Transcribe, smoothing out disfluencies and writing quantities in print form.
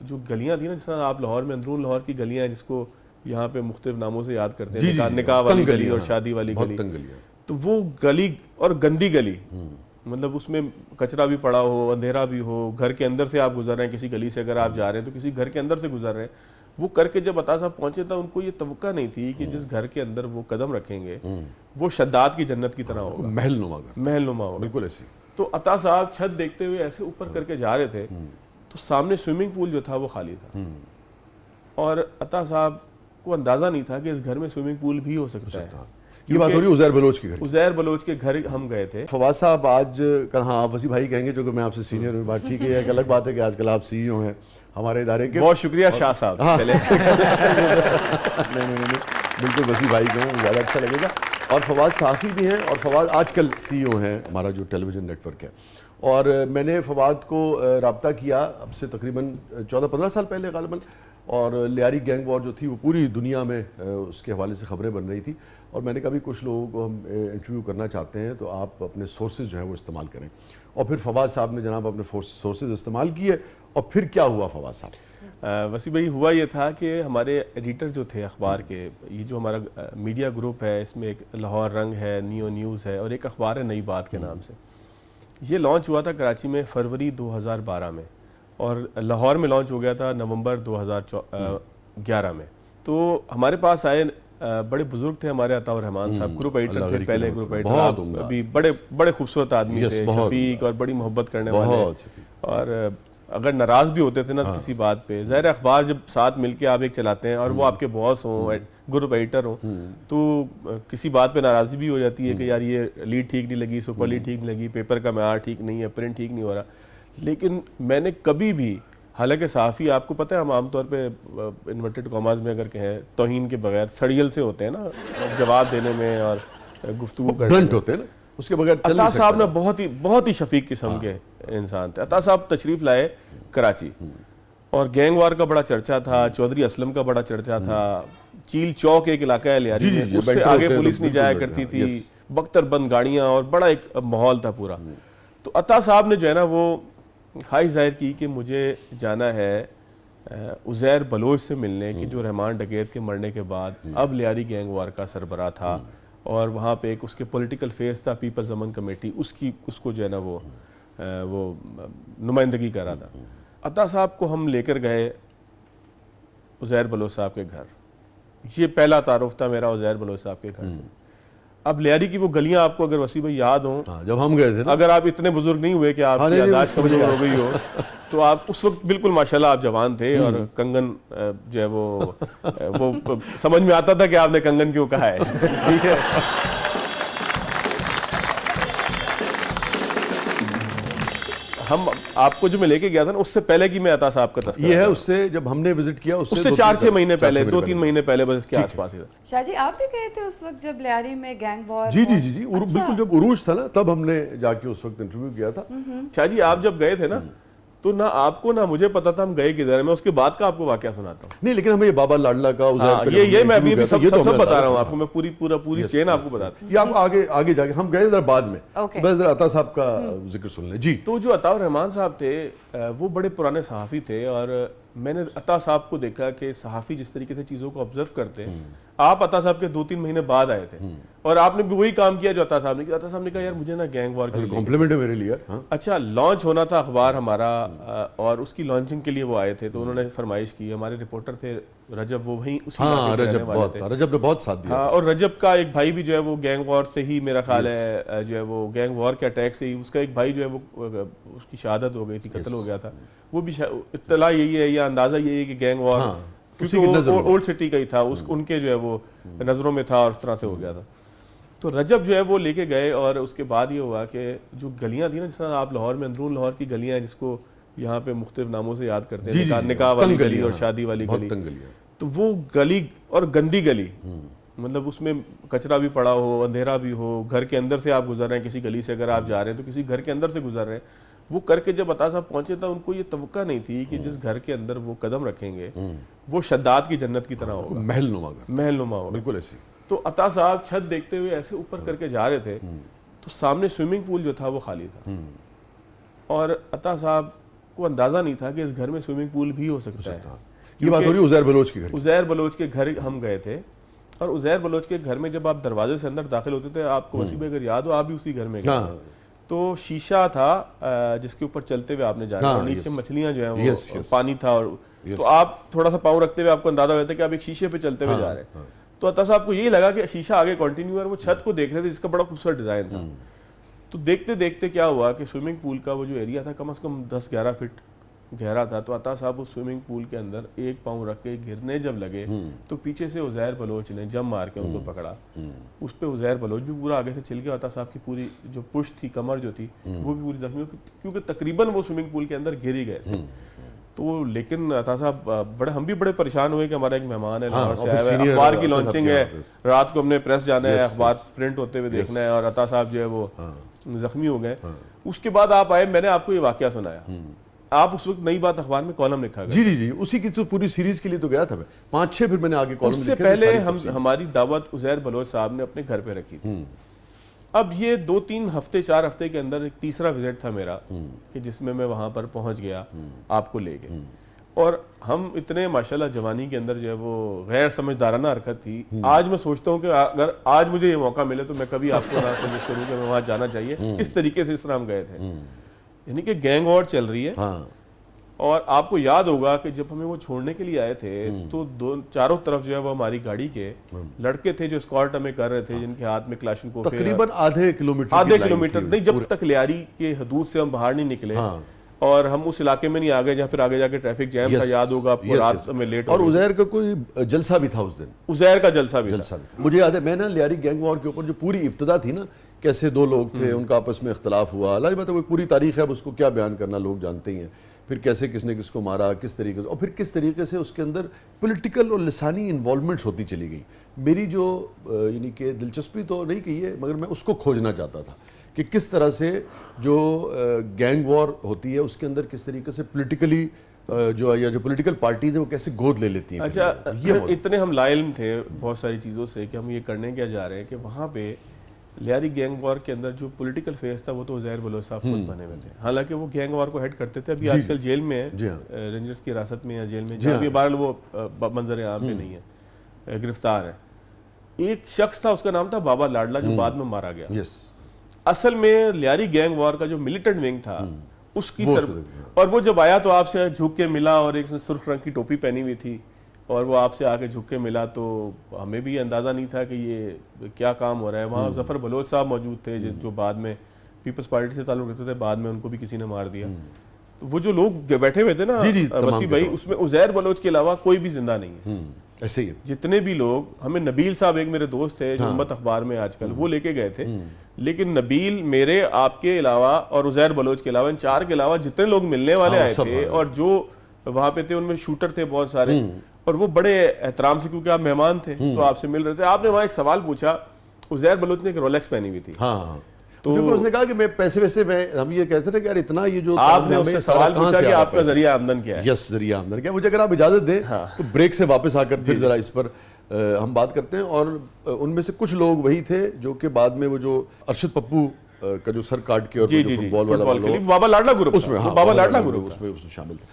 جو گلیاں تھیں نا، جس طرح آپ لاہور میں اندرون لاہور کی گلیاں ہیں جس کو یہاں پہ مختلف ناموں سے یاد کرتے ہیں، نکاح والی گلی اور شادی والی گلی، تو وہ گلی اور گندی گلی، مطلب اس میں کچرا بھی پڑا ہو، اندھیرا بھی ہو، گھر کے اندر سے آپ گزر رہے ہیں، کسی گلی سے اگر آپ جا رہے ہیں تو کسی گھر کے اندر سے گزر رہے ہیں، وہ کر کے جب عطا صاحب پہنچے تھا ان کو یہ توقع نہیں تھی کہ جس گھر کے اندر وہ قدم رکھیں گے وہ شداد کی جنت کی طرح ہوگا، محل نما ہوگا، بالکل ایسے. تو عطا صاحب چھت دیکھتے ہوئے ایسے اوپر کر کے جا رہے تھے تو سامنے سوئمنگ پول جو تھا وہ خالی تھا، اور عطا صاحب کو اندازہ نہیں تھا کہ اس گھر میں سوئمنگ پول بھی ہو سکتا ہے. یہ بات ہو رہی ہے عزیر بلوچ کے گھر، عزیر بلوچ کے گھر ہم گئے تھے. فواد صاحب آج کل، ہاں آپ وسیع بھائی کہیں گے جو کہ میں آپ سے سینئر ہوں، بات ٹھیک ہے، ایک الگ بات ہے کہ آج کل آپ سی ای او ہیں ہمارے ادارے کے. بہت شکریہ شاہ صاحب. نہیں بالکل وسیع بھائی کو زیادہ اچھا لگے گا. اور فواد صحافی بھی ہیں، اور فواد آج کل سی ای او ہیں ہمارا جو ٹیلی ویژن نیٹ ورک ہے. اور میں نے فواد کو رابطہ کیا اب سے تقریباً 14-15 سال پہلے غالباً، اور لیاری گینگ وار جو تھی وہ پوری دنیا میں اس کے حوالے سے خبریں بن رہی تھی، اور میں نے کہا بھی کچھ لوگوں کو ہم انٹرویو کرنا چاہتے ہیں تو آپ اپنے سورسز جو ہیں وہ استعمال کریں. اور پھر فواد صاحب نے جناب اپنے سورسز استعمال کیے، اور پھر کیا ہوا فواد صاحب؟ وسیع بھائی ہوا یہ تھا کہ ہمارے ایڈیٹر جو تھے اخبار کے، یہ جو ہمارا میڈیا گروپ ہے اس میں ایک لاہور رنگ ہے، نیو نیوز ہے، اور ایک اخبار ہے نئی بات کے نام سے. یہ لانچ ہوا تھا کراچی میں فروری 2012 میں، اور لاہور میں لانچ ہو گیا تھا نومبر 2011 میں. تو ہمارے پاس آئے بڑے بزرگ تھے ہمارے عطاء الرحمان صاحب، گروپ ایڈیٹر تھے پہلے، گروپ ایڈیٹر ابھی بڑے خوبصورت آدمی تھے، شفیق، اور بڑی محبت کرنے والے، اور اگر ناراض بھی ہوتے تھے نا کسی بات پہ، ظاہر اخبار جب ساتھ مل کے آپ ایک چلاتے ہیں اور وہ آپ کے باس ہوں، گروپ ایڈیٹر ہوں، تو کسی بات پہ ناراضی بھی ہو جاتی ہے کہ یار یہ لیڈ ٹھیک نہیں لگی، سپر لیڈ ٹھیک نہیں لگی، پیپر کا معیار ٹھیک نہیں ہے، پرنٹ ٹھیک نہیں ہو رہا. لیکن میں نے کبھی بھی، حالانکہ صحافی آپ کو پتہ ہے ہم عام طور پہ انورٹڈ کاماز میں اگر کہیں توہین کے بغیر سڑیل سے ہوتے ہیں نا جواب دینے میں اور گفتگو کرنے میں، ہوتے ہیں نا اس کے بغیر. عطا صاحب نا بہت ہی شفیق قسم کے انسان تھے. عطا صاحب تشریف لائے کراچی، اور گینگ وار کا بڑا چرچا تھا، چودھری اسلم کا بڑا چرچا تھا، چیل چوک ایک علاقہ ہے لیاری میں، اس سے آگے پولیس نہیں جایا کرتی تھی، بختر بند گاڑیاں، اور بڑا ایک ماحول تھا پورا. تو عطا صاحب نے جو ہے نا وہ خواہش ظاہر کی کہ مجھے جانا ہے عزیر بلوچ سے ملنے کہ جو رحمان ڈکیت کے مرنے کے بعد اب لیاری گینگ وار کا سربراہ تھا، اور وہاں پہ ایک اس کے پولیٹیکل فیس تھا پیپلز امن کمیٹی، اس کو جو ہے نا وہ نمائندگی کر رہا تھا. عطا صاحب کو ہم لے کر گئے عزیر بلوچ صاحب کے گھر. یہ پہلا تعارف تھا میرا عزیر بلوچ صاحب کے گھر سے. اب لیاری کی وہ گلیاں آپ کو اگر وسیع بھائی یاد ہوں، جب ہم گئے تھے، اگر آپ اتنے بزرگ نہیں ہوئے کہ آپ کی یادداشت کمزور ہو گئی ہو، تو آپ اس وقت بالکل ماشاءاللہ آپ جوان تھے، اور کنگن جو ہے وہ سمجھ میں آتا تھا کہ آپ نے کنگن کیوں کہا ہے. ٹھیک ہے. ہم آپ کو جو میں لے کے گیا تھا نا اس سے پہلے کی میں عطا صاحب کا تذکرہ، یہ ہے اس سے جب ہم نے وزٹ کیا اس سے 4-6 مہینے پہلے، 2-3 مہینے پہلے، بس اس کے آس پاس ہی تھا. شاہ جی آپ بھی گئے تھے اس وقت جب لیاری میں گینگ وار؟ جی بالکل جب عروج تھا نا تب ہم نے جا کے اس وقت انٹرویو کیا تھا. شاہ جی آپ جب گئے تھے نا تو نہ آپ کو نہ مجھے پتا تھا ہم گئے کدھر. میں اس کے بعد کا آپ کو واقعہ سناتا ہوں. نہیں لیکن ہمیں یہ بابا لاڈلا کا یہ میں ابھی سب بتا رہا ہوں آپ کو، میں پوری چین آپ کو بتاتا ہوں. یہ آپ آگے جا کے ہم گئے ذرا بعد میں، بس ذرا عطا صاحب کا ذکر سن لیں. جی تو جو عطاء الرحمان صاحب تھے وہ بڑے پرانے صحافی تھے، اور میں نے عطا صاحب کو دیکھا کہ صحافی جس طریقے سے چیزوں کو آبزرو کرتے ہیں. آپ عطا صاحب کے 2-3 مہینے بعد آئے تھے، اور آپ نے بھی وہی کام کیا جو عطا صاحب نے کیا. عطا صاحب نے کہا یار مجھے نا گینگ وار کے کمپلیمنٹ ہے میرے لیے. اچھا لانچ ہونا تھا اخبار ہمارا، اور اس کی لانچنگ کے لیے وہ آئے تھے، تو انہوں نے فرمائش کی. ہمارے رپورٹر تھے رجب، وہ وہیں اسی علاقے کے رہنے والے تھے. رجب نے بہت ساتھ دیا. اور رجب کا ایک بھائی بھی جو ہے وہ گینگ وار سے ہی میرا خیال ہے جو ہے وہ گینگ وار کے اٹیک سے ہی اس کا ایک بھائی جو ہے وہ اس کی شہادت ہو گئی تھی، قتل ہو گیا تھا. وہ بھی اطلاع یہی ہے یا اندازہ یہی ہے کہ گینگ وار کیونکہ اولڈ سٹی کا ہی تھا، ان کے جو ہے وہ نظروں میں تھا اور اس طرح سے ہو گیا تھا. تو رجب جو ہے وہ لے کے گئے، اور اس کے بعد یہ ہوا کہ جو گلیاں تھیں نا، جس طرح آپ لاہور میں اندرون لاہور کی گلیاں ہیں جس کو یہاں پہ مختلف ناموں سے یاد کرتے ہیں، نکاح والی گلی اور شادی والی گلی، تو وہ گلی اور گندی گلی، مطلب اس میں کچرا بھی پڑا ہو، اندھیرا بھی ہو، گھر کے اندر سے آپ گزر رہے ہیں، کسی گلی سے اگر آپ جا رہے ہیں تو کسی گھر کے اندر سے گزر رہے ہیں. وہ کر کے جب عطا صاحب پہنچے تھا ان کو یہ توقع نہیں تھی کہ جس گھر کے اندر وہ قدم رکھیں گے وہ شداد کی جنت کی طرح ہوگا، محل نما ہوگا. بالکل ایسے. تو عطا صاحب چھت دیکھتے ہوئے ایسے اوپر کر کے جا رہے تھے تو سامنے سوئمنگ پول جو تھا وہ خالی تھا، اور عطا صاحب کو اندازہ نہیں تھا کہ اس گھر میں سوئمنگ پول بھی ہو سکتا ہے. یہ بات ہو رہی ہے عزیر بلوچ کے گھر کی. عزیر بلوچ کے گھر ہم گئے تھے, اور عزیر بلوچ کے گھر میں جب آپ دروازے سے اندر داخل ہوتے تھے, آپ کو وسیع اگر یاد ہو آپ بھی اسی گھر میں گئے, تو شیشہ تھا جس کے اوپر چلتے ہوئے آپ نے جانا, اور نیچے مچھلیاں جو ہیں وہ پانی تھا, اور تو آپ تھوڑا سا پاؤں رکھتے ہوئے آپ کو اندازہ ہوتا ہے کہ آپ ایک شیشے پہ چلتے ہوئے جا رہے ہیں. تو عطا صاحب کو یہی لگا کہ شیشہ آگے کنٹینیو ہے, اور وہ چھت کو دیکھ رہے تھے جس کا بڑا خوبصورت ڈیزائن تھا. تو دیکھتے دیکھتے کیا ہوا کہ سوئمنگ پول کا وہ جو ایریا تھا کم از کم 10-11 فٹ گہرا تھا. تو عطا صاحب اس سوئمنگ پول کے اندر ایک پاؤں رکھ کے گرنے جب لگے تو پیچھے سے عزیر بلوچ نے جم مار کے ان کو پکڑا. اس پہ عزیر بلوچ بھی پورا آگے سے چل گیا, عطا صاحب کی پوری جو پشت تھی, کمر جو تھی, وہ بھی پوری زخمی, کیونکہ تقریباً وہ سوئمنگ پول کے اندر گر ہی گئے تھے. تو لیکن عطا صاحب ہم بھی بڑے پریشان ہوئے کہ ہمارا ایک مہمان ہے لاہور سے آیا ہوا ہے, اخبار کی لانچنگ ہے, رات کو ہم نے پریس جانا ہے, اخبار پرنٹ ہوتے ہوئے دیکھنا ہے, اور عطا صاحب جو ہے وہ زخمی ہو گئے. اس کے بعد آپ آئے, میں نے آپ کو یہ واقعہ سنایا, آپ اس وقت نئی بات اخبار میں کالم لکھا گیا. جی اسی کی تو پوری سیریز کے لیے تو گیا تھا میں 5-6 پھر میں نے آگے کالم لکھے. اس سے پہلے ہماری دعوت عزیر بلوچ صاحب نے اپنے گھر پہ رکھی تھی. اب یہ 2-3 ہفتے 4 ہفتے کے اندر ایک تیسرا وزٹ تھا میرا, کہ جس میں وہاں پر پہنچ گیا آپ کو لے کے, اور ہم اتنے ماشاءاللہ جوانی کے اندر جو ہے وہ غیر سمجھدارانہ حرکت تھی. آج میں سوچتا ہوں کہ اگر آج مجھے یہ موقع ملے تو میں کبھی آپ کو نہ سجیسٹ کروں کہ میں وہاں جانا چاہیے. اس طریقے سے اس طرح ہم گئے تھے, یعنی کہ گینگ وار چل رہی ہے. اور آپ کو یاد ہوگا کہ جب ہمیں وہ چھوڑنے کے لیے آئے تھے تو چاروں طرف جو ہے وہ ہماری گاڑی کے لڑکے تھے جو اسکارٹ ہمیں کر رہے تھے, جن کے ہاتھ میں کلاشنکوف تقریباً آدھے کلومیٹر نہیں, جب تک لیاری کے حدود سے ہم باہر نہیں نکلے, اور ہم اس علاقے میں نہیں آگئے جہاں پھر آگے جا کے ٹریفک جیم تھا, یاد ہوگا آپ کو, رات میں لیٹ. اور عزیر کا کوئی جلسہ بھی تھا اس دن, عزیر کا جلسہ بھی تھا. مجھے یاد ہے میں نا لیاری گینگ وار کے اوپر جو پوری ابتدا تھی نا, کیسے 2 لوگ تھے, ان کا آپس میں اختلاف ہوا, اللہ بات ہے وہ پوری تاریخ ہے, اب اس کو کیا بیان کرنا, لوگ جانتے ہی ہیں. پھر کیسے کس نے کس کو مارا, کس طریقے سے, اور پھر کس طریقے سے اس کے اندر پولیٹیکل اور لسانی انوالومنٹس ہوتی چلی گئی. میری جو یعنی کہ دلچسپی تو نہیں کی ہے, مگر میں اس کو کھوجنا چاہتا تھا کہ کس طرح سے جو گینگ وار ہوتی ہے اس کے اندر کس طریقے سے پولیٹیکلی جو ہے, یا جو پولیٹیکل پارٹیز ہیں وہ کیسے گود لے لیتی ہیں. اچھا, اتنے ہم لا علم تھے بہت ساری چیزوں سے کہ ہم یہ کرنے کیا جا رہے ہیں, کہ وہاں پہ لیاری گینگ وار کے اندر جو پولیٹیکل فیس تھا وہ تو عزیر بلوچ صاحب خود بنے ہوئے تھے. حالانکہ وہ گینگ وار کو ہیڈ کرتے تھے, ابھی آج کل جیل میں ہیں, رینجرز کی حراست میں یا جیل میں, جہاں بھی بہرحال وہ منظر عام پہ نہیں ہے, گرفتار ہے. ایک شخص تھا, اس کا نام تھا بابا لاڈلا, جو بعد میں مارا گیا. اصل میں لیاری گینگ وار کا جو ملیٹنٹ ونگ تھا اس کی اور وہ جب آیا تو آپ سے جھک کے ملا, اور ایک سرخ رنگ کی ٹوپی پہنی ہوئی تھی, اور وہ آپ سے آ کے جھک کے ملا, تو ہمیں بھی اندازہ نہیں تھا کہ یہ کیا کام ہو رہا ہے. وہاں ظفر بلوچ صاحب موجود تھے جو بعد میں پیپلز پارٹی سے تعلق رکھتے تھے, بعد میں ان کو بھی کسی نے مار دیا. تو وہ جو لوگ بیٹھے ہوئے تھے نا وسیع بھائی, اس میں عزیر بلوچ کے علاوہ کوئی بھی زندہ نہیں ہے. ایسے ہی جتنے بھی لوگ, ہمیں نبیل صاحب ایک میرے دوست تھے جو امت اخبار میں آج کل, وہ لے کے گئے تھے, لیکن نبیل میرے آپ کے علاوہ اور عزیر بلوچ کے علاوہ, ان 4 کے علاوہ جتنے لوگ ملنے والے آئے تھے اور جو وہاں پہ تھے, ان میں شوٹر تھے بہت سارے, اور وہ بڑے احترام سے, کیونکہ آپ مہمان تھے تو آپ سے مل رہے تھے. آپ نے وہاں ایک سوال پوچھا, عزیر بلوچ نے ایک رولیکس پہنی ہوئی تھی, تو اس نے کہا کہ میں پیسے ویسے, میں ہم یہ کہتے تھے کہ یار اتنا یہ جو آپ نے اس سے سوال پوچھا کہ آپ کا ذریعہ آمدن کیا ہے. یس, ذریعہ آمدن کیا. مجھے اگر آپ اجازت دیں تو بریک سے واپس آ کر پھر ذرا اس پر ہم بات کرتے ہیں. اور ان میں سے کچھ لوگ وہی تھے جو کہ بعد میں وہ جو ارشد پپو کا جو سر کاٹ کے اور فٹ بال والا بابا لاڈلا گروپ, اس میں بابا لاڈلا گروپ اس میں شامل تھے.